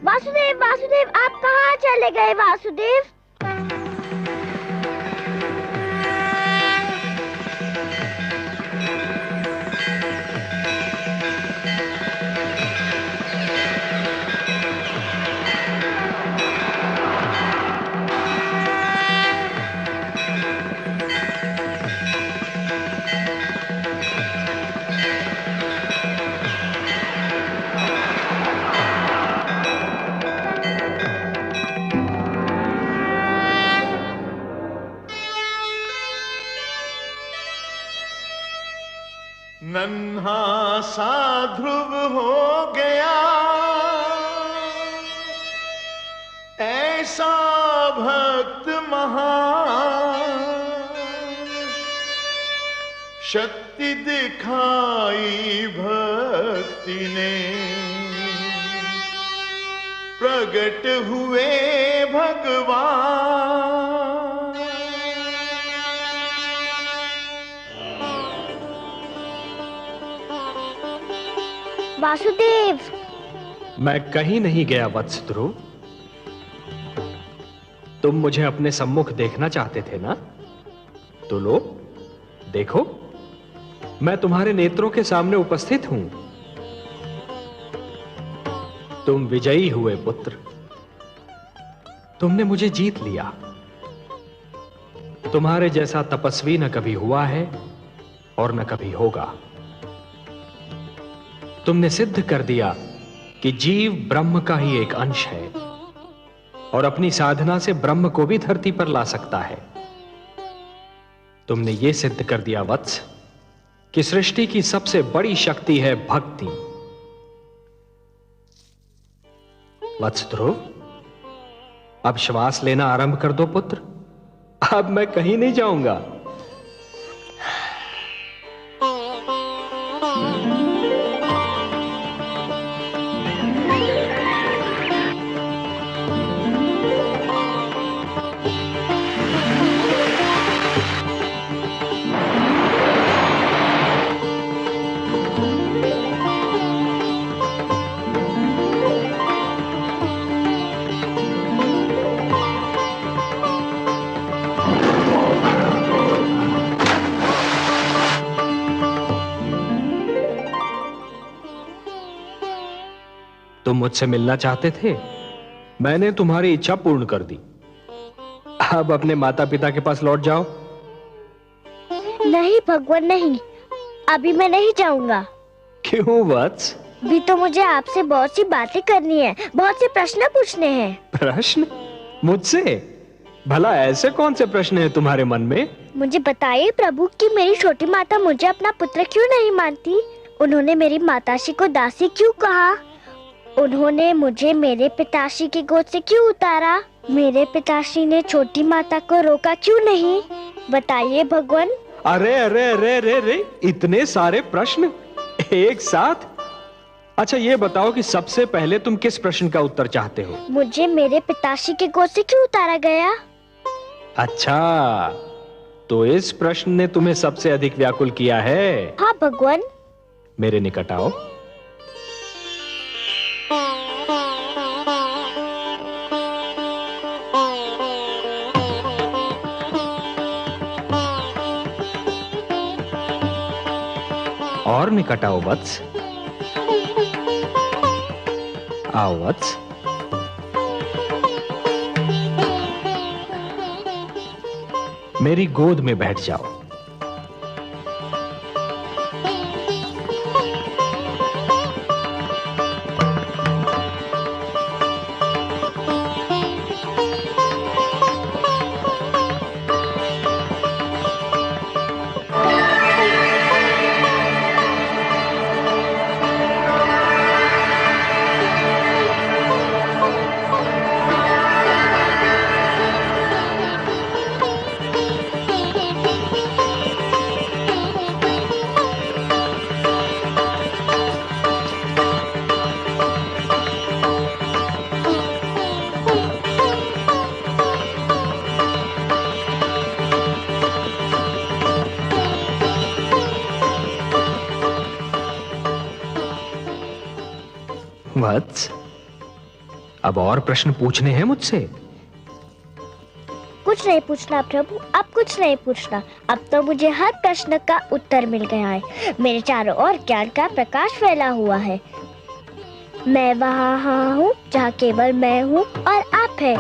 वासुदेव, वासुदेव, आप कहाँ चले गए वासुदेव? नन्हा सा ध्रुव हो गया, ऐसा भक्त महान, शक्ति दिखाई भक्ति ने, प्रगट हुए भगवान। वासुदेव, मैं कहीं नहीं गया वत्स ध्रुव। तुम मुझे अपने सम्मुख देखना चाहते थे ना? तो लो, देखो, मैं तुम्हारे नेत्रों के सामने उपस्थित हूं। तुम विजयी हुए पुत्र। तुमने मुझे जीत लिया। तुम्हारे जैसा तपस्वी न कभी हुआ है और न कभी होगा। तुमने सिद्ध कर दिया कि जीव ब्रह्म का ही एक अंश है और अपनी साधना से ब्रह्म को भी धरती पर ला सकता है। तुमने यह सिद्ध कर दिया वत्स कि सृष्टि की सबसे बड़ी शक्ति है भक्ति। वत्स ध्रुव, अब श्वास लेना आरंभ कर दो पुत्र। अब मैं कहीं नहीं जाऊंगा। तुम मुझसे मिलना चाहते थे, मैंने तुम्हारी इच्छा पूर्ण कर दी। अब अपने माता पिता के पास लौट जाओ। नहीं भगवान, नहीं, अभी मैं नहीं जाऊंगा। क्यों वत्स? भी तो मुझे आपसे बहुत सी बातें करनी है, बहुत से प्रश्न पूछने हैं। प्रश्न? मुझसे? भला ऐसे कौन से प्रश्न हैं तुम्हारे मन में? मुझे बताइए प्रभु कि मेरी छोटी माता मुझे अपना पुत्र क्यों नहीं मानती? उन्होंने मेरी माताश्री को दासी क्यों कहा? उन्होंने मुझे मेरे पिताश्री की गोद से क्यों उतारा? मेरे पिताश्री ने छोटी माता को रोका क्यों नहीं? बताइए भगवान। अरे अरे अरे अरे अरे, इतने सारे प्रश्न एक साथ? अच्छा ये बताओ कि सबसे पहले तुम किस प्रश्न का उत्तर चाहते हो? मुझे मेरे पिताश्री की गोद से क्यों उतारा गया? अच्छा, तो इस प्रश्न ने तुम्हें सबसे अधिक व्याकुल किया है? हाँ भगवान। मेरे निकट आओ। और निकट आओ वत्स। आओ वत्स। मेरी गोद में बैठ जाओ। वत्स, अब और प्रश्न पूछने हैं मुझसे? कुछ नहीं पूछना प्रभु, अब कुछ नहीं पूछना। अब तो मुझे हर प्रश्न का उत्तर मिल गया है। मेरे चारों ओर ज्ञान का प्रकाश फैला हुआ है। मैं वहाँ हूँ जहाँ केवल मैं हूँ और आप है।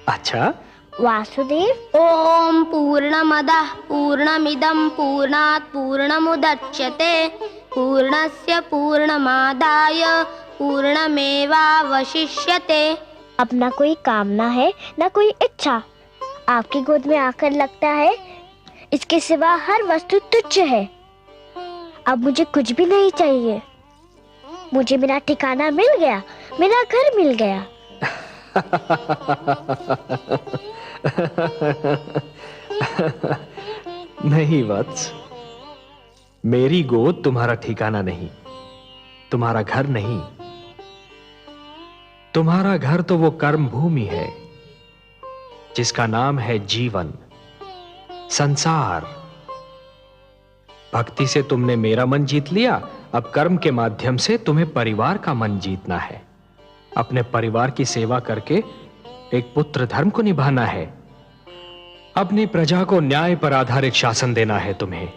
अच्छा, वासुदेव। ओम पूर्णमदः पूर्णमिदं पूर्णात् पूर्णमुदच्यते पूर्णस्य पूर्णमादाय पूर्णमेवावशिष्यते। अब ना कोई कामना है ना कोई इच्छा। आपकी गोद में आकर लगता है इसके सिवा हर वस्तु तुच्छ है। अब मुझे कुछ भी नहीं चाहिए। मुझे मेरा ठिकाना मिल गया, मेरा घर मिल गया। नहीं वत्स, मेरी गोद तुम्हारा ठिकाना नहीं, तुम्हारा घर नहीं। तुम्हारा घर तो वो कर्म भूमि है जिसका नाम है जीवन, संसार। भक्ति से तुमने मेरा मन जीत लिया, अब कर्म के माध्यम से तुम्हें परिवार का मन जीतना है। अपने परिवार की सेवा करके एक पुत्र धर्म को निभाना है। अपनी प्रजा को न्याय पर आधारित शासन देना है तुम्हें,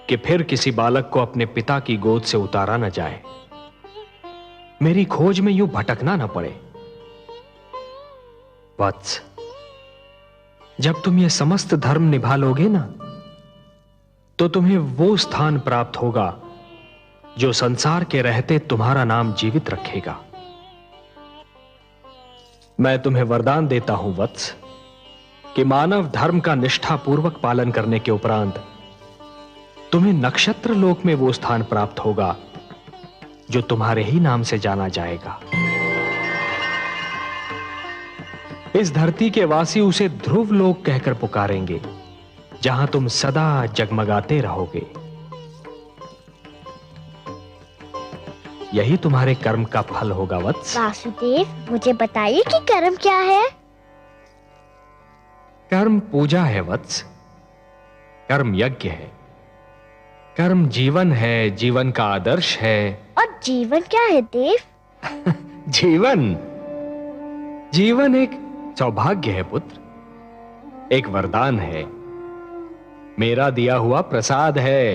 कि फिर किसी बालक को अपने पिता की गोद से उतारा न जाए, मेरी खोज में यूं भटकना न पड़े। वत्स, जब तुम ये समस्त धर्म निभा लोगे ना, तो तुम्हें वो स्थान प्राप्त होगा जो संसार के रहते तुम्हारा नाम जीवित रखेगा। मैं तुम्हें वरदान देता हूं वत्स, कि मानव धर्म का निष्ठापूर्वक पालन करने के उपरांत तुम्हें नक्षत्र लोक में वो स्थान प्राप्त होगा जो तुम्हारे ही नाम से जाना जाएगा। इस धरती के वासी उसे ध्रुव लोक कहकर पुकारेंगे, जहां तुम सदा जगमगाते रहोगे। यही तुम्हारे कर्म का फल होगा वत्स। वासुदेव, मुझे बताइए कि कर्म क्या है? कर्म पूजा है वत्स, कर्म यज्ञ है, कर्म जीवन है, जीवन का आदर्श है। और जीवन क्या है देव? जीवन एक सौभाग्य है पुत्र, एक वरदान है, मेरा दिया हुआ प्रसाद है,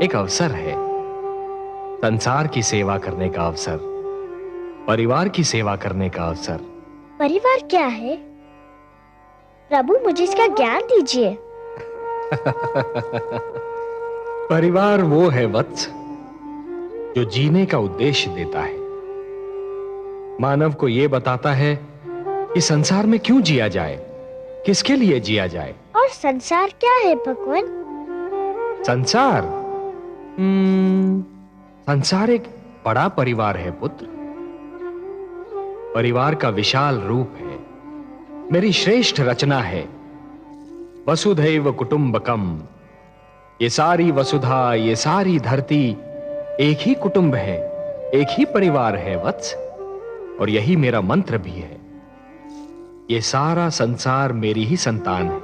एक अवसर है, संसार की सेवा करने का अवसर, परिवार की सेवा करने का अवसर। परिवार क्या है प्रभु, मुझे इसका ज्ञान दीजिए। परिवार वो है वत्स जो जीने का उद्देश्य देता है, मानव को यह बताता है कि संसार में क्यों जिया जाए, किसके लिए जिया जाए। और संसार क्या है भगवान? संसार संसार एक बड़ा परिवार है पुत्र, परिवार का विशाल रूप है, मेरी श्रेष्ठ रचना है। वसुधैव कुटुंबकम, ये सारी वसुधा, ये सारी धरती एक ही कुटुंब है, एक ही परिवार है वत्स, और यही मेरा मंत्र भी है। ये सारा संसार मेरी ही संतान है।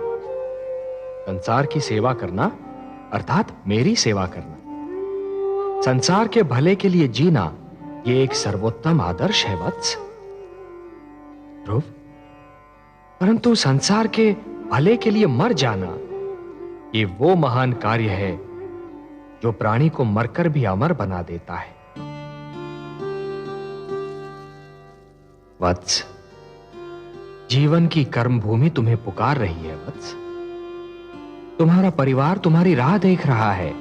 संसार की सेवा करना अर्थात मेरी सेवा करना, संसार के भले के लिए जीना, ये एक सर्वोत्तम आदर्श है वत्स। ध्रुव, परंतु संसार के भले के लिए मर जाना, ये वो महान कार्य है जो प्राणी को मरकर भी अमर बना देता है। वत्स, जीवन की कर्म भूमि तुम्हें पुकार रही है वत्स। तुम्हारा परिवार तुम्हारी राह देख रहा है।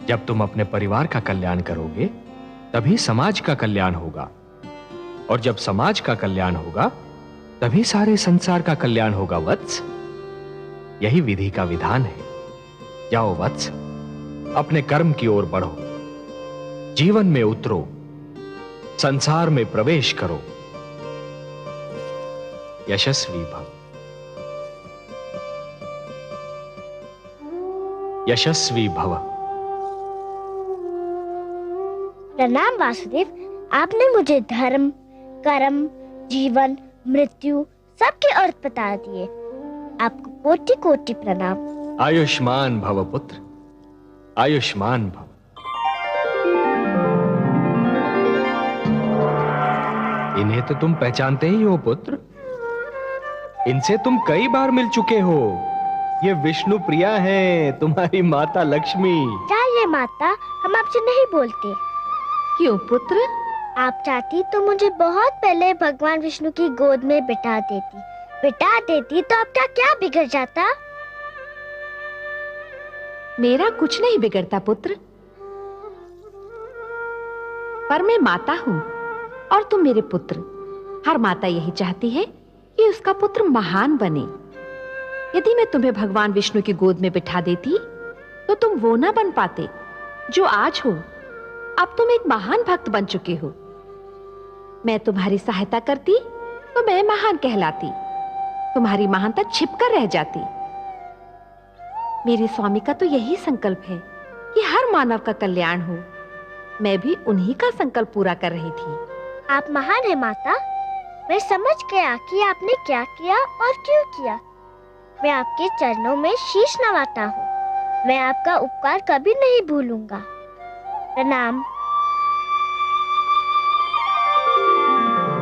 जब तुम अपने परिवार का कल्याण करोगे, तभी समाज का कल्याण होगा, और जब समाज का कल्याण होगा, तभी सारे संसार का कल्याण होगा वत्स। यही विधि का विधान है। जाओ वत्स, अपने कर्म की ओर बढ़ो, जीवन में उतरो, संसार में प्रवेश करो। यशस्वी भव, यशस्वी भव। प्रणाम वासुदेव, आपने मुझे धर्म, कर्म, जीवन, मृत्यु सबके अर्थ बता दिए। आपको कोटि कोटि प्रणाम। आयुष्मान भव पुत्र, आयुष्मान भव। इन्हें तो तुम पहचानते ही हो पुत्र। इनसे तुम कई बार मिल चुके हो। ये विष्णु प्रिया हैं, तुम्हारी माता लक्ष्मी। चाहिए माता, हम आपसे नहीं बोलते। क्यों पुत्र? आप चाहती तो मुझे बहुत पहले भगवान विष्णु की गोद में बिठा देती तो आपका क्या बिगड़ जाता? मेरा कुछ नहीं बिगड़ता पुत्र, पर मैं माता हूं और तुम मेरे पुत्र। हर माता यही चाहती है कि उसका पुत्र महान बने। यदि मैं तुम्हें भगवान विष्णु की गोद में बिठा देती तो तुम वो ना बन पाते जो आज हो। अब तुम एक महान भक्त बन चुके हो। मैं तुम्हारी सहायता करती तो मैं महान कहलाती, तुम्हारी महानता छिपकर रह जाती। मेरे स्वामी का तो यही संकल्प है कि हर मानव का कल्याण हो। मैं भी उन्हीं का संकल्प पूरा कर रही थी। आप महान है माता। मैं समझ गया कि आपने क्या किया और क्यों किया। मैं आपके चरणों में शीश नवाता हूँ। मैं आपका उपकार कभी नहीं भूलूंगा। प्रणाम।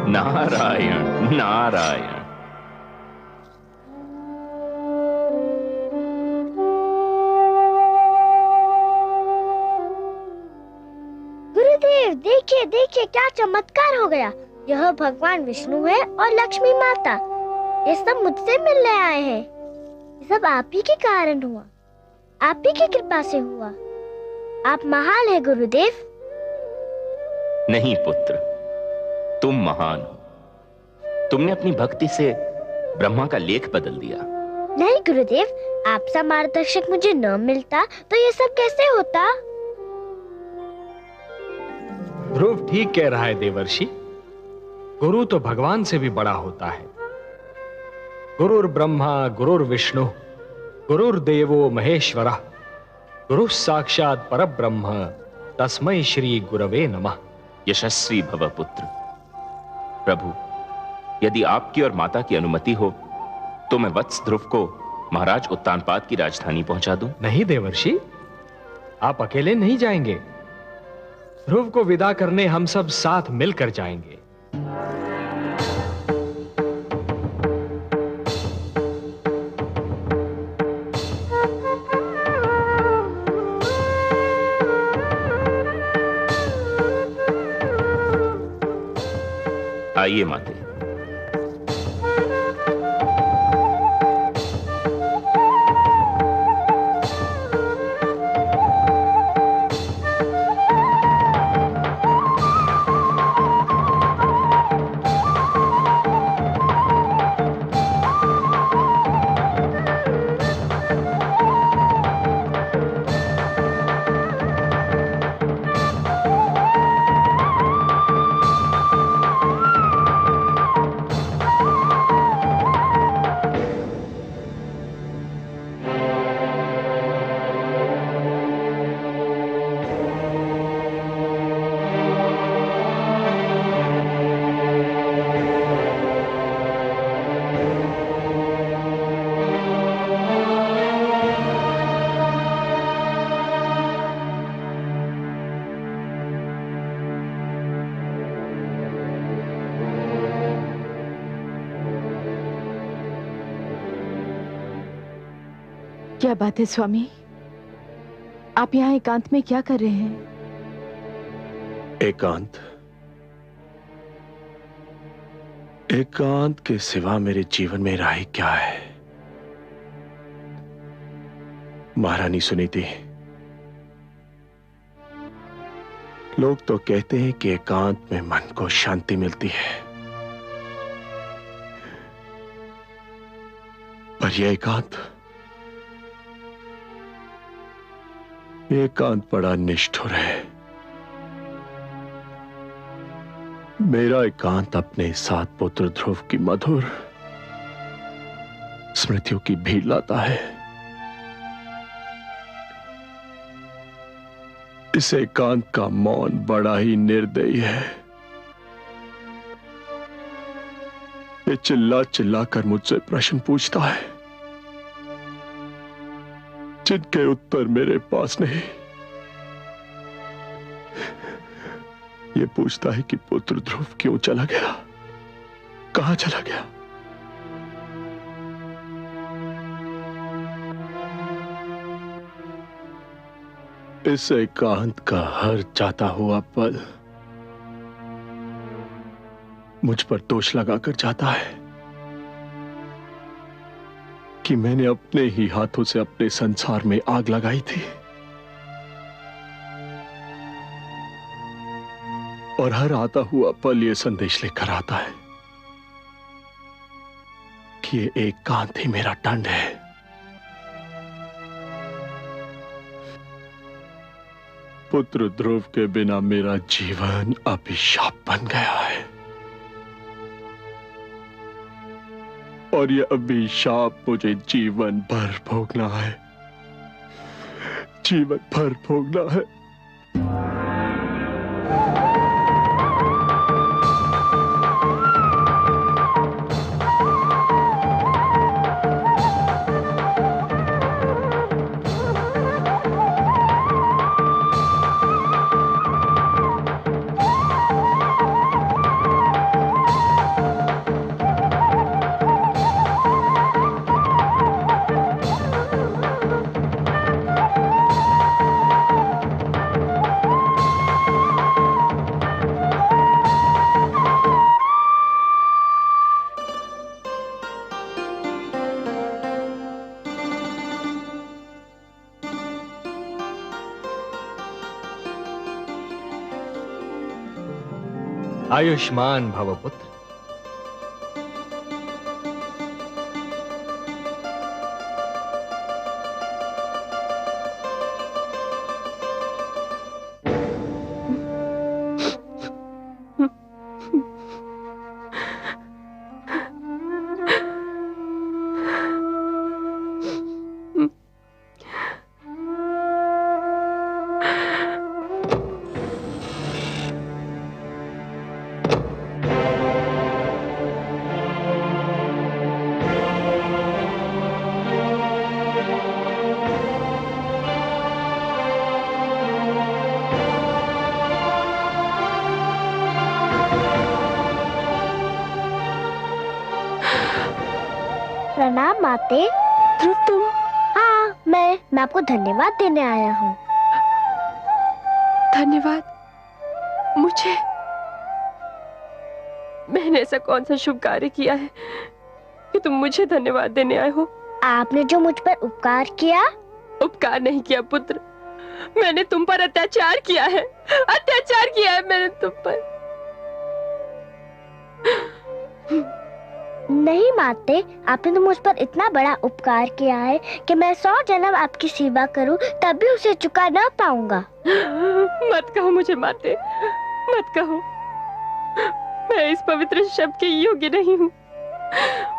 नारायण नारायण। गुरुदेव देखिए देखिए क्या चमत्कार हो गया। यह भगवान विष्णु है और लक्ष्मी माता। ये सब मुझसे मिलने आए हैं। ये सब आप ही के कारण हुआ, आप ही की कृपा से हुआ। आप महान है गुरुदेव। नहीं पुत्र, तुम महान हो। तुमने अपनी भक्ति से ब्रह्मा का लेख बदल दिया। नहीं गुरुदेव, आपसा मार्गदर्शक मुझे न मिलता तो ये सब कैसे होता? ध्रुव ठीक कह रहा है देवर्षि। गुरु तो भगवान से भी बड़ा होता है। गुरुर ब्रह्मा गुरुर विष्णु गुरुर्देवो महेश्वरः गुरु साक्षात परब्रह्म तस्मै श्री गुरवे नमः। यशस्वी भव पुत्र। प्रभु, यदि आपकी और माता की अनुमति हो तो मैं वत्स ध्रुव को महाराज उत्तानपाद की राजधानी पहुंचा दूं। नहीं देवर्षि, आप अकेले नहीं जाएंगे। ध्रुव को विदा करने हम सब साथ मिलकर जाएंगे। आइए माते। क्या बात है स्वामी, आप यहाँ एकांत में क्या कर रहे हैं? एकांत? एकांत के सिवा मेरे जीवन में राही क्या है? महारानी सुनीति, लोग तो कहते हैं कि एकांत में मन को शांति मिलती है, पर यह एकांत बड़ा निष्ठुर है। मेरा एकांत अपने साथ पुत्र ध्रुव की मधुर स्मृतियों की भीड़ लाता है। इस एकांत का मौन बड़ा ही निर्दयी है। ये चिल्ला चिल्ला कर मुझसे प्रश्न पूछता है जिनके उत्तर मेरे पास नहीं। ये पूछता है कि पुत्र ध्रुव क्यों चला गया, कहां चला गया। इस एकांत का हर जाता हुआ पल मुझ पर दोष लगाकर जाता है कि मैंने अपने ही हाथों से अपने संसार में आग लगाई थी, और हर आता हुआ पल यह संदेश लेकर आता है कि ये एकांत ही मेरा दंड है। पुत्र ध्रुव के बिना मेरा जीवन अभिशाप बन गया है, और यह अभिशाप मुझे जीवन भर भोगना है, जीवन भर भोगना है। आयुष्मान भव पुत्र। प्रणाम माते। ध्रुव तुम? हाँ, मैं आपको धन्यवाद देने आया हूँ। धन्यवाद? मुझे? मैंने ऐसा कौन सा शुभ कार्य किया है कि तुम मुझे धन्यवाद देने आए हो? आपने जो मुझ पर उपकार किया। उपकार नहीं किया पुत्र, मैंने तुम पर अत्याचार किया है, अत्याचार किया है मैंने तुम पर। नहीं माते, आपने तो मुझ पर इतना बड़ा उपकार किया है कि मैं 100 जन्म आपकी सेवा करूं तब भी उसे चुका ना पाऊंगा। मत कहो मुझे माते, मत कहो, मैं इस पवित्र शब्द के योग्य नहीं हूँ।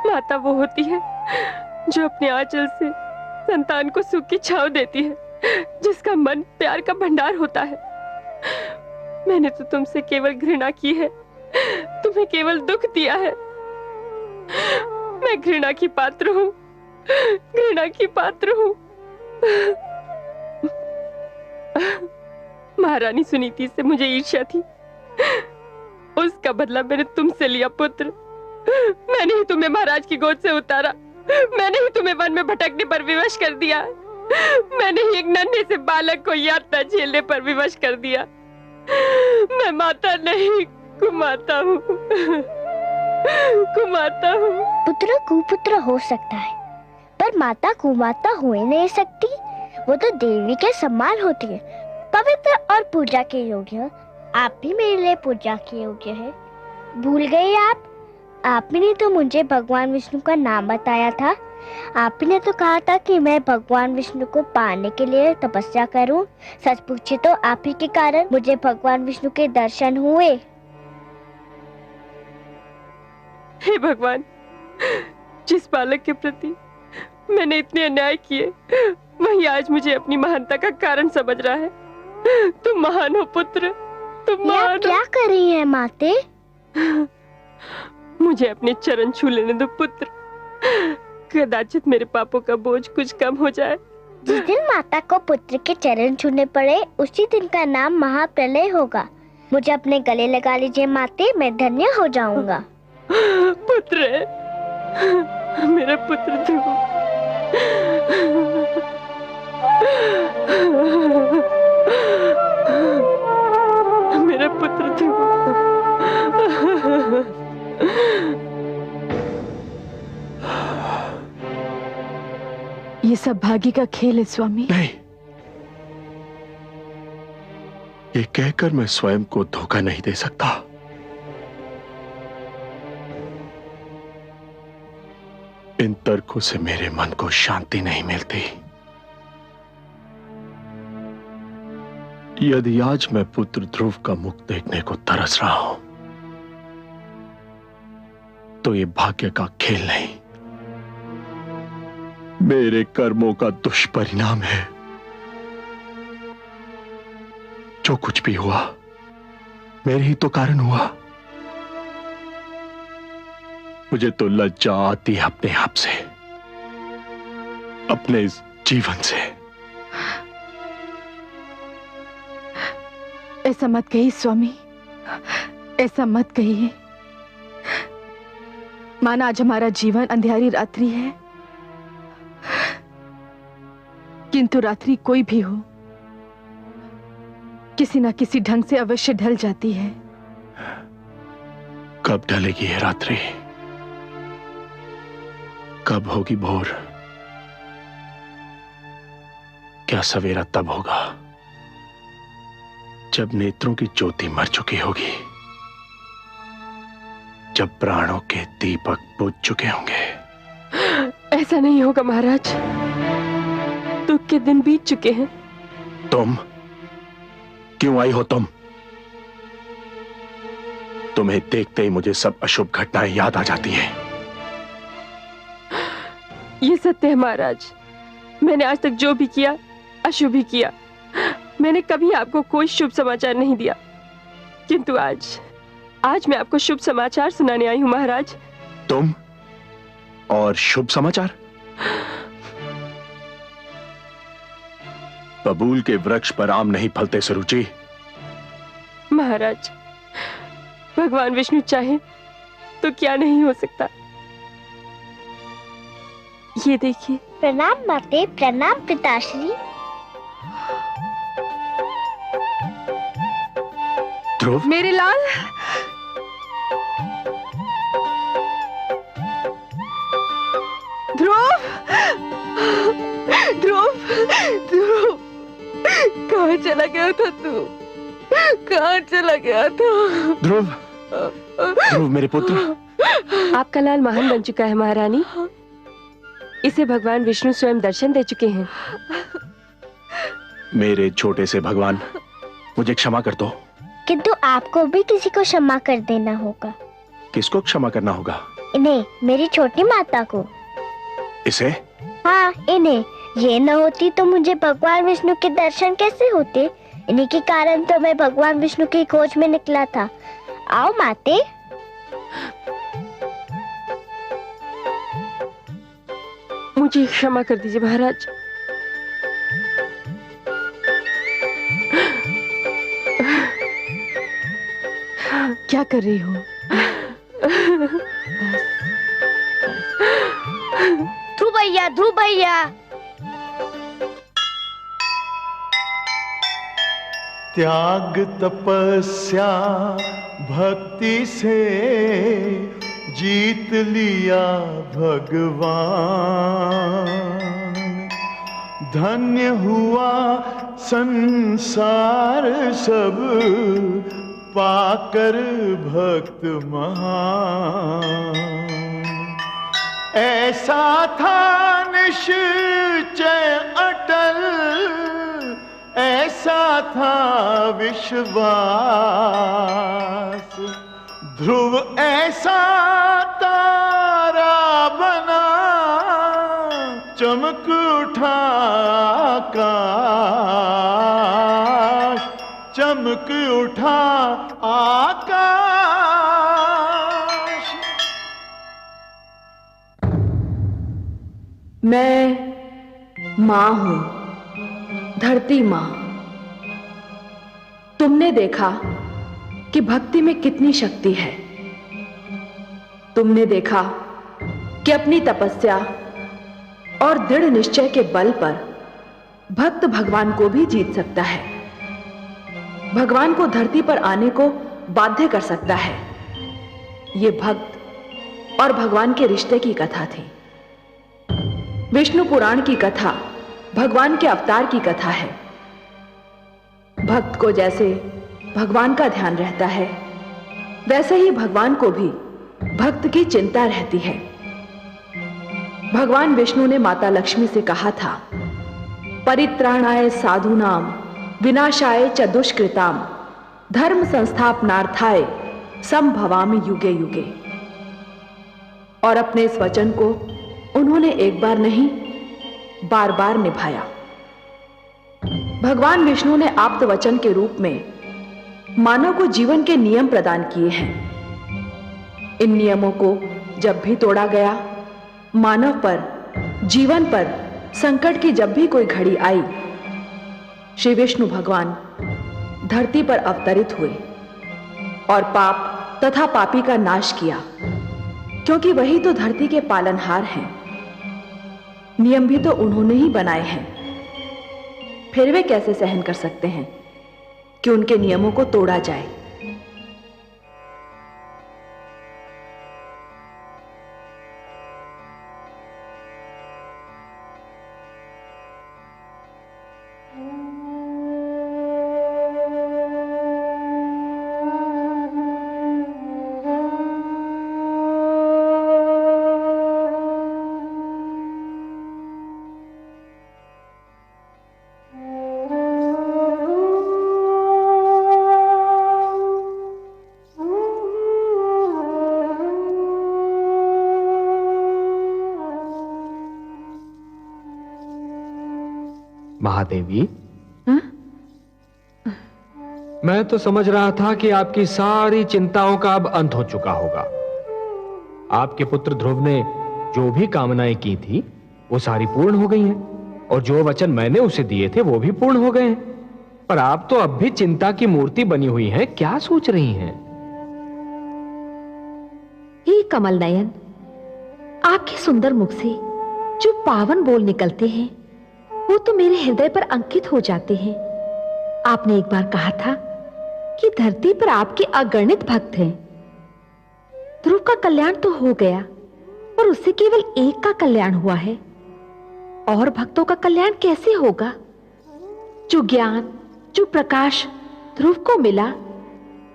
माता वो होती है जो अपने आंचल से संतान को सुख की छांव देती है, जिसका मन प्यार का भंडार होता है। मैंने तो तुमसे केवल घृणा की है, तुम्हें केवल दुख दिया है। मैं घृणा की पात्र हूँ, घृणा की पात्र हूँ। महारानी सुनीति से मुझे ईर्ष्या थी, उसका बदला मैंने तुमसे लिया पुत्र। मैंने ही तुम्हें महाराज की गोद से उतारा, मैंने ही तुम्हें वन में भटकने पर विवश कर दिया, मैंने ही एक नन्हे से बालक को यातना झेलने पर विवश कर दिया। मैं माता नहीं, कुमाता हूँ, कुमाता हूँ। पुत्र कुपुत्र हो सकता है, पर माता कुमाता हो ही नहीं सकती। वो तो देवी के समान होती है, पवित्र और पूजा के योग्य। आप भी मेरे लिए पूजा के योग्य है। भूल गए आप? आपने ने तो मुझे भगवान विष्णु का नाम बताया था। आपने तो कहा था कि मैं भगवान विष्णु को पाने के लिए तपस्या करूं। सच पूछे तो आप ही के कारण मुझे भगवान विष्णु के दर्शन हुए। हे भगवान, जिस बालक के प्रति मैंने इतने अन्याय किए, वही आज मुझे अपनी महानता का कारण समझ रहा है। तुम महान हो पुत्र, तुम महान हो। क्या कर रही है माते? मुझे अपने चरण छू लेने दो पुत्र, कदाचित मेरे पापों का बोझ कुछ कम हो जाए। जिस दिन माता को पुत्र के चरण छूने पड़े, उसी दिन का नाम महाप्रलय होगा। मुझे अपने गले लगा लीजिए माते, मैं धन्य हो जाऊंगा। पुत्र, मेरा पुत्र ध्रुव। मेरा पुत्र ध्रुव। ये सब भाग्य का खेल है स्वामी। नहीं, ये कहकर मैं स्वयं को धोखा नहीं दे सकता। इन तर्कों से मेरे मन को शांति नहीं मिलती। यदि आज मैं पुत्र ध्रुव का मुख देखने को तरस रहा हूं, तो ये भाग्य का खेल नहीं, मेरे कर्मों का दुष्परिणाम है। जो कुछ भी हुआ मेरे ही तो कारण हुआ। मुझे तो लज्जा आती है अपने आप से, अपने इस जीवन से। ऐसा मत कहिए स्वामी, ऐसा मत कहिए। माना आज हमारा जीवन अंधेरी रात्रि है, किंतु रात्रि कोई भी हो, किसी ना किसी ढंग से अवश्य ढल जाती है। कब ढलेगी ये रात्रि? कब होगी भोर? क्या सवेरा तब होगा जब नेत्रों की ज्योति मर चुकी होगी, जब प्राणों के दीपक बुझ चुके होंगे। ऐसा नहीं होगा महाराज, दुख के दिन बीत चुके हैं। तुम क्यों आई हो? तुम्हें देखते ही मुझे सब अशुभ घटनाएं याद आ जाती हैं। ये सत्य है महाराज, मैंने आज तक जो भी किया अशुभ ही किया। मैंने कभी आपको कोई शुभ समाचार नहीं दिया, किंतु आज मैं आपको शुभ समाचार सुनाने आई हूं महाराज। तुम और शुभ समाचार? बबूल के वृक्ष पर आम नहीं फलते सुरुचि। महाराज, भगवान विष्णु चाहे तो क्या नहीं हो सकता। ये देखिए। प्रणाम माते, प्रणाम पिताश्री। ध्रुव, मेरे लाल। ध्रुव, ध्रुव, ध्रुव, कहाँ चला गया था तू? कहाँ चला गया था? ध्रुव, ध्रुव मेरे पुत्र। आपका लाल महान बन चुका है महारानी, इसे भगवान विष्णु स्वयं दर्शन दे चुके हैं। मेरे छोटे से भगवान, मुझे क्षमा कर दो। किंतु आपको भी किसी को क्षमा कर देना होगा। किसको क्षमा करना होगा? इन्हें, मेरी छोटी माता को। इसे? हाँ, इन्हें। ये न होती तो मुझे भगवान विष्णु के दर्शन कैसे होते? इन्हीं के कारण तो मैं भगवान विष्णु की खोज में निकला था। आओ माते। मुझे क्षमा कर दीजिए महाराज। क्या कर रही हो? ध्रुव भैया, ध्रुव भैया। त्याग तपस्या भक्ति से जीत लिया भगवान। धन्य हुआ संसार सब पाकर भक्त महान। ऐसा था निश्चय अटल, ऐसा था विश्वास। ध्रुव ऐसा तारा बना, चमक उठा आकाश, चमक उठा आकाश। मैं मां हूं, धरती मां। तुमने देखा कि भक्ति में कितनी शक्ति है। तुमने देखा कि अपनी तपस्या और दृढ़ निश्चय के बल पर भक्त भगवान को भी जीत सकता है, भगवान को धरती पर आने को बाध्य कर सकता है। यह भक्त और भगवान के रिश्ते की कथा थी। विष्णु पुराण की कथा भगवान के अवतार की कथा है। भक्त को जैसे भगवान का ध्यान रहता है, वैसे ही भगवान को भी भक्त की चिंता रहती है। भगवान विष्णु ने माता लक्ष्मी से कहा था, परित्राणाय साधूनाम विनाशाय च दुष्कृताम धर्म संस्थापनार्थाय संभवामि युगे युगे। और अपने इस वचन को उन्होंने एक बार नहीं, बार बार निभाया। भगवान विष्णु ने आप्त वचन के रूप में मानव को जीवन के नियम प्रदान किए हैं। इन नियमों को जब भी तोड़ा गया, मानव पर, जीवन पर संकट की जब भी कोई घड़ी आई, श्री विष्णु भगवान धरती पर अवतरित हुए और पाप तथा पापी का नाश किया, क्योंकि वही तो धरती के पालनहार हैं। नियम भी तो उन्होंने ही बनाए हैं, फिर वे कैसे सहन कर सकते हैं कि उनके नियमों को तोड़ा जाए। महादेवी, मैं तो समझ रहा था कि आपकी सारी चिंताओं का अब अंत हो चुका होगा। आपके पुत्र ध्रुव ने जो भी कामनाएं की थी वो सारी पूर्ण हो गई हैं, और जो वचन मैंने उसे दिए थे वो भी पूर्ण हो गए हैं। पर आप तो अब भी चिंता की मूर्ति बनी हुई हैं। क्या सोच रही हैं? हे कमल नयन, आपके सुंदर मुख से जो पावन बोल निकलते हैं वो तो मेरे हृदय पर अंकित हो जाते हैं। आपने एक बार कहा था कि धरती पर आपके अगणित भक्त हैं। ध्रुव का कल्याण तो हो गया, पर उससे केवल एक का कल्याण हुआ है, और भक्तों का कल्याण कैसे होगा? जो ज्ञान, जो प्रकाश ध्रुव को मिला,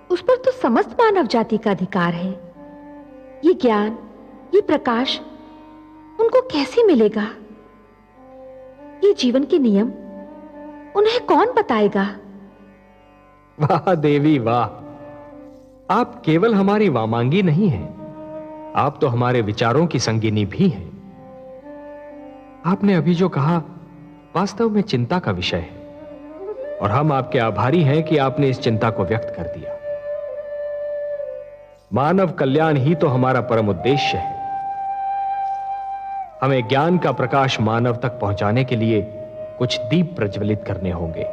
उस पर तो समस्त मानव जाति का अधिकार है। ये ज्ञान, ये प्रकाश उनको कैसे मिलेगा? ये जीवन के नियम उन्हें कौन बताएगा? वाह देवी वाह, आप केवल हमारी वामांगी नहीं हैं, आप तो हमारे विचारों की संगिनी भी हैं। आपने अभी जो कहा वास्तव में चिंता का विषय है, और हम आपके आभारी हैं कि आपने इस चिंता को व्यक्त कर दिया। मानव कल्याण ही तो हमारा परम उद्देश्य है। हमें ज्ञान का प्रकाश मानव तक पहुंचाने के लिए कुछ दीप प्रज्वलित करने होंगे।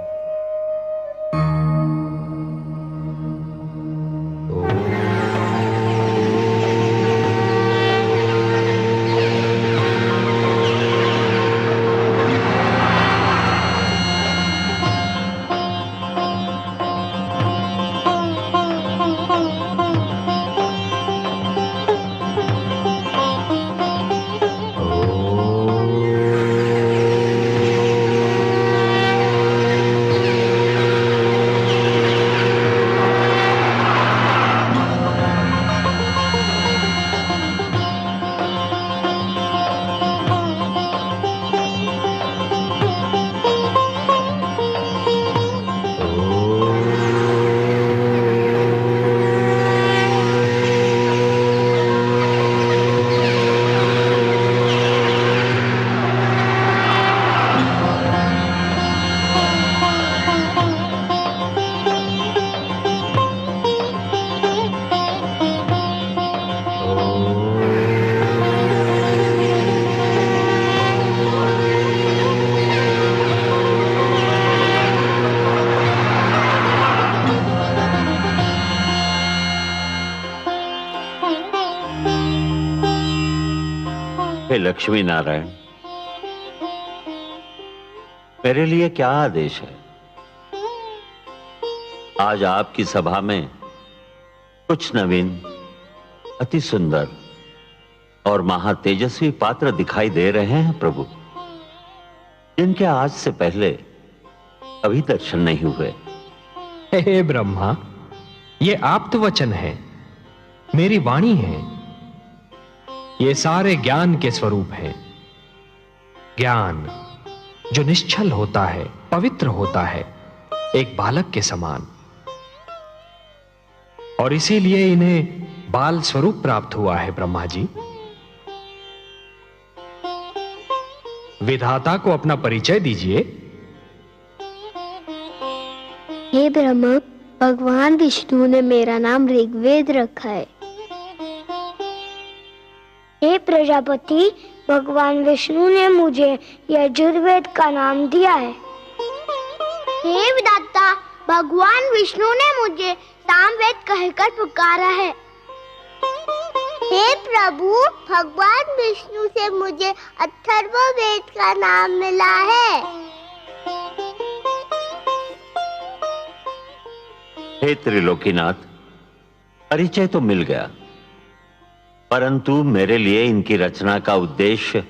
हे लक्ष्मी नारायण, मेरे लिए क्या आदेश है? आज आपकी सभा में कुछ नवीन, अति सुंदर और महातेजस्वी पात्र दिखाई दे रहे हैं प्रभु, जिनके आज से पहले अभी दर्शन नहीं हुए। हे ब्रह्मा, ये आप्त वचन है, मेरी वाणी है। ये सारे ज्ञान के स्वरूप हैं। ज्ञान जो निश्चल होता है, पवित्र होता है, एक बालक के समान, और इसीलिए इन्हें बाल स्वरूप प्राप्त हुआ है। ब्रह्मा जी, विधाता को अपना परिचय दीजिए। हे ब्रह्मा, भगवान विष्णु ने मेरा नाम ऋग्वेद रखा है। हे प्रजापति, भगवान विष्णु ने मुझे यजुर्वेद का नाम दिया है। हे विधाता, भगवान विष्णु ने मुझे सामवेद कहकर पुकारा है। हे प्रभु, भगवान विष्णु से मुझे अथर्ववेद का नाम मिला है। हे त्रिलोकीनाथ, परिचय तो मिल गया, परंतु मेरे लिए इनकी रचना का उद्देश्य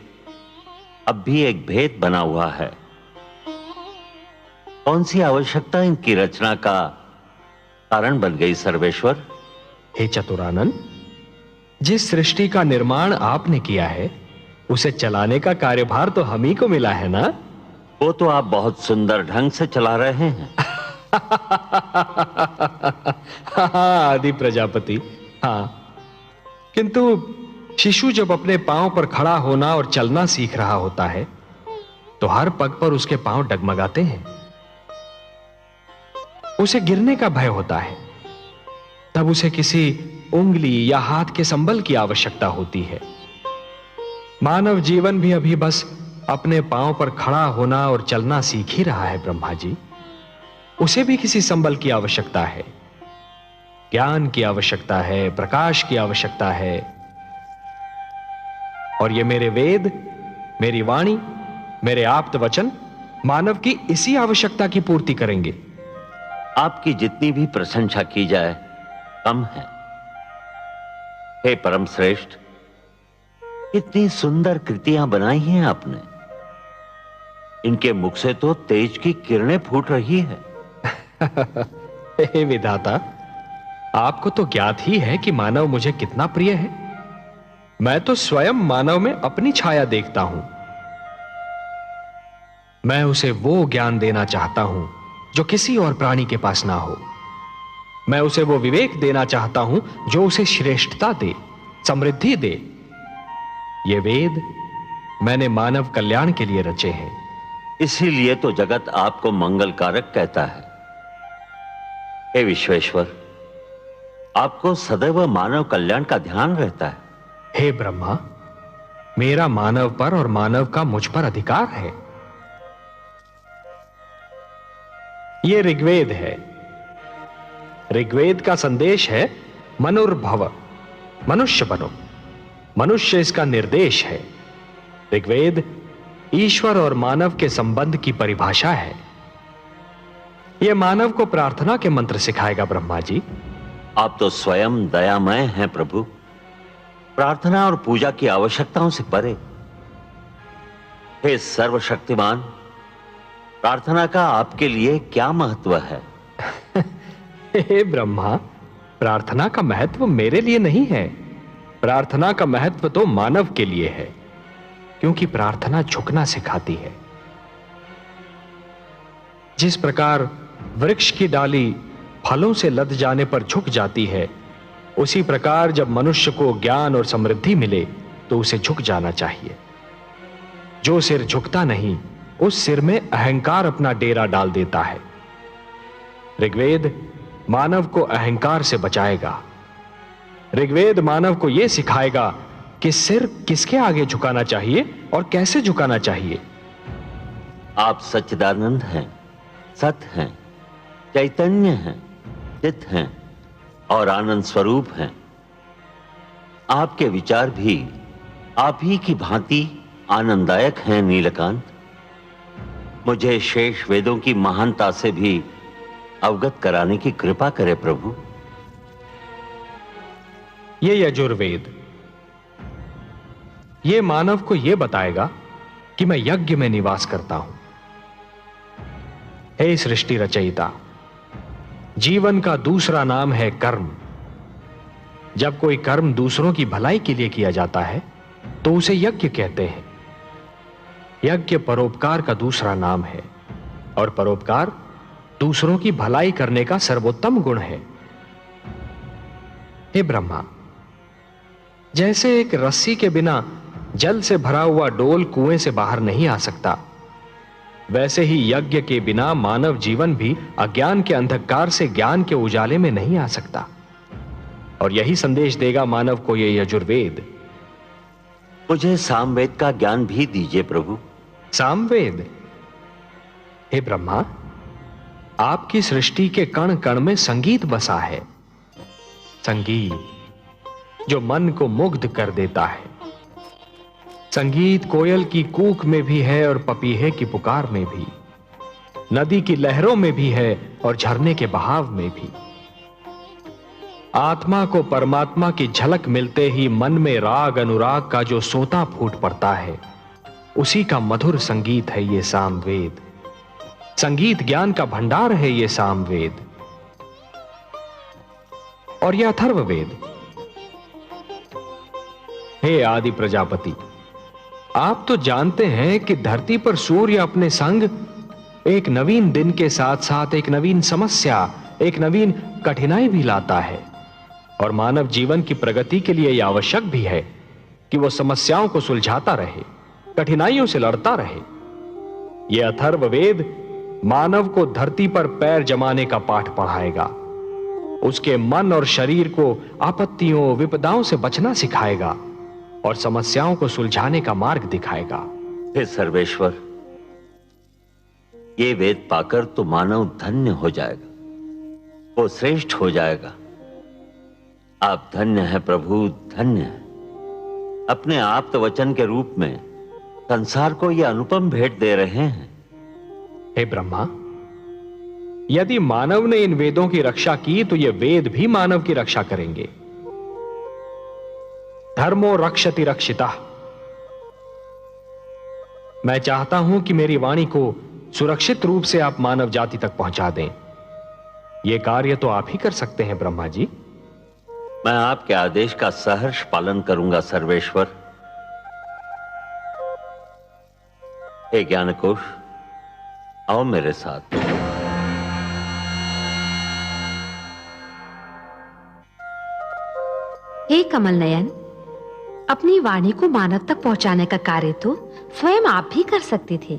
अब भी एक भेद बना हुआ है। कौन सी आवश्यकता इनकी रचना का कारण बन गई सर्वेश्वर? हे चतुरानन, जिस सृष्टि का निर्माण आपने किया है, उसे चलाने का कार्यभार तो हम ही को मिला है ना? वो तो आप बहुत सुंदर ढंग से चला रहे हैं। आदि प्रजापति, हाँ, किंतु शिशु जब अपने पांव पर खड़ा होना और चलना सीख रहा होता है, तो हर पग पर उसके पांव डगमगाते हैं। उसे गिरने का भय होता है, तब उसे किसी उंगली या हाथ के संबल की आवश्यकता होती है। मानव जीवन भी अभी बस अपने पांव पर खड़ा होना और चलना सीख ही रहा है ब्रह्मा जी। उसे भी किसी संबल की आवश्यकता है, ज्ञान की आवश्यकता है, प्रकाश की आवश्यकता है। और ये मेरे वेद, मेरी वाणी, मेरे आप्त वचन मानव की इसी आवश्यकता की पूर्ति करेंगे। आपकी जितनी भी प्रशंसा की जाए कम है। हे परम श्रेष्ठ, कितनी सुंदर कृतियां बनाई हैं आपने। इनके मुख से तो तेज की किरणें फूट रही है। हे विधाता, आपको तो ज्ञात ही है कि मानव मुझे कितना प्रिय है। मैं तो स्वयं मानव में अपनी छाया देखता हूं। मैं उसे वो ज्ञान देना चाहता हूं जो किसी और प्राणी के पास ना हो। मैं उसे वो विवेक देना चाहता हूं जो उसे श्रेष्ठता दे, समृद्धि दे। ये वेद मैंने मानव कल्याण के लिए रचे हैं। इसीलिए तो जगत आपको मंगलकारक कहता है। हे विश्वेश्वर, आपको सदैव मानव कल्याण का ध्यान रहता है। हे ब्रह्मा, मेरा मानव पर और मानव का मुझ पर अधिकार है। ये ऋग्वेद है। ऋग्वेद का संदेश है मनुर्भव, मनुष्य बनो। मनुष्य इसका निर्देश है। ऋग्वेद ईश्वर और मानव के संबंध की परिभाषा है। यह मानव को प्रार्थना के मंत्र सिखाएगा ब्रह्मा जी। आप तो स्वयं दयामय हैं प्रभु, प्रार्थना और पूजा की आवश्यकताओं से परे। हे सर्वशक्तिमान, प्रार्थना का आपके लिए क्या महत्व है? हे ब्रह्मा, प्रार्थना का महत्व मेरे लिए नहीं है। प्रार्थना का महत्व तो मानव के लिए है, क्योंकि प्रार्थना झुकना सिखाती है। जिस प्रकार वृक्ष की डाली फलों से लद जाने पर झुक जाती है, उसी प्रकार जब मनुष्य को ज्ञान और समृद्धि मिले तो उसे झुक जाना चाहिए। जो सिर झुकता नहीं, उस सिर में अहंकार अपना डेरा डाल देता है। ऋग्वेद मानव को अहंकार से बचाएगा। ऋग्वेद मानव को यह सिखाएगा कि सिर किसके आगे झुकाना चाहिए और कैसे झुकाना चाहिए। आप सच्चिदानंद हैं, सत हैं, चैतन्य हैं, चित हैं और आनंद स्वरूप हैं। आपके विचार भी आप ही की भांति आनंददायक हैं नीलकांत। मुझे शेष वेदों की महानता से भी अवगत कराने की कृपा करे प्रभु। ये यजुर्वेद ये मानव को यह बताएगा कि मैं यज्ञ में निवास करता हूं। हे सृष्टि रचयिता, जीवन का दूसरा नाम है कर्म। जब कोई कर्म दूसरों की भलाई के लिए किया जाता है तो उसे यज्ञ कहते हैं। यज्ञ परोपकार का दूसरा नाम है और परोपकार दूसरों की भलाई करने का सर्वोत्तम गुण है। हे ब्रह्मा, जैसे एक रस्सी के बिना जल से भरा हुआ डोल कुएं से बाहर नहीं आ सकता, वैसे ही यज्ञ के बिना मानव जीवन भी अज्ञान के अंधकार से ज्ञान के उजाले में नहीं आ सकता। और यही संदेश देगा मानव को यह यजुर्वेद। मुझे सामवेद का ज्ञान भी दीजिए प्रभु। सामवेद? हे ब्रह्मा, आपकी सृष्टि के कण कण में संगीत बसा है। संगीत जो मन को मुग्ध कर देता है। संगीत कोयल की कूक में भी है और पपीहे की पुकार में भी, नदी की लहरों में भी है और झरने के बहाव में भी। आत्मा को परमात्मा की झलक मिलते ही मन में राग अनुराग का जो सोता फूट पड़ता है, उसी का मधुर संगीत है ये सामवेद। संगीत ज्ञान का भंडार है ये सामवेद। और यह अथर्ववेद। हे आदि प्रजापति, आप तो जानते हैं कि धरती पर सूर्य अपने संग एक नवीन दिन के साथ साथ एक नवीन समस्या, एक नवीन कठिनाई भी लाता है। और मानव जीवन की प्रगति के लिए यह आवश्यक भी है कि वो समस्याओं को सुलझाता रहे, कठिनाइयों से लड़ता रहे। यह अथर्ववेद मानव को धरती पर पैर जमाने का पाठ पढ़ाएगा, उसके मन और शरीर को आपत्तियों विपदाओं से बचना सिखाएगा और समस्याओं को सुलझाने का मार्ग दिखाएगा। हे सर्वेश्वर, ये वेद पाकर तो मानव धन्य हो जाएगा, वो श्रेष्ठ हो जाएगा। आप धन्य हैं प्रभु, धन्य हैं। अपने आप्त वचन के रूप में संसार को यह अनुपम भेंट दे रहे हैं। हे ब्रह्मा, यदि मानव ने इन वेदों की रक्षा की तो ये वेद भी मानव की रक्षा करेंगे। धर्मो रक्षति रक्षिता। मैं चाहता हूं कि मेरी वाणी को सुरक्षित रूप से आप मानव जाति तक पहुंचा दें। यह कार्य तो आप ही कर सकते हैं ब्रह्मा जी। मैं आपके आदेश का सहर्ष पालन करूंगा सर्वेश्वर। हे ज्ञानकोश, आओ मेरे साथ। हे कमल नयन, अपनी वाणी को मानव तक पहुंचाने का कार्य तो स्वयं आप भी कर सकते थे,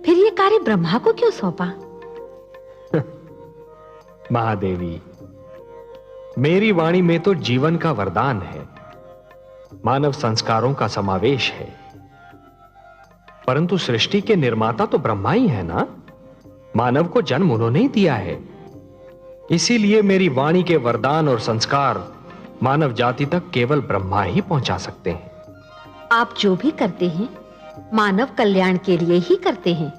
फिर यह कार्य ब्रह्मा को क्यों सौंपा? महादेवी, मेरी वाणी में तो जीवन का वरदान है, मानव संस्कारों का समावेश है। परंतु सृष्टि के निर्माता तो ब्रह्मा ही है ना। मानव को जन्म उन्होंने ही दिया है। इसीलिए मेरी वाणी के वरदान और संस्कार मानव जाति तक केवल ब्रह्मा ही पहुंचा सकते हैं। आप जो भी करते हैं मानव कल्याण के लिए ही करते हैं।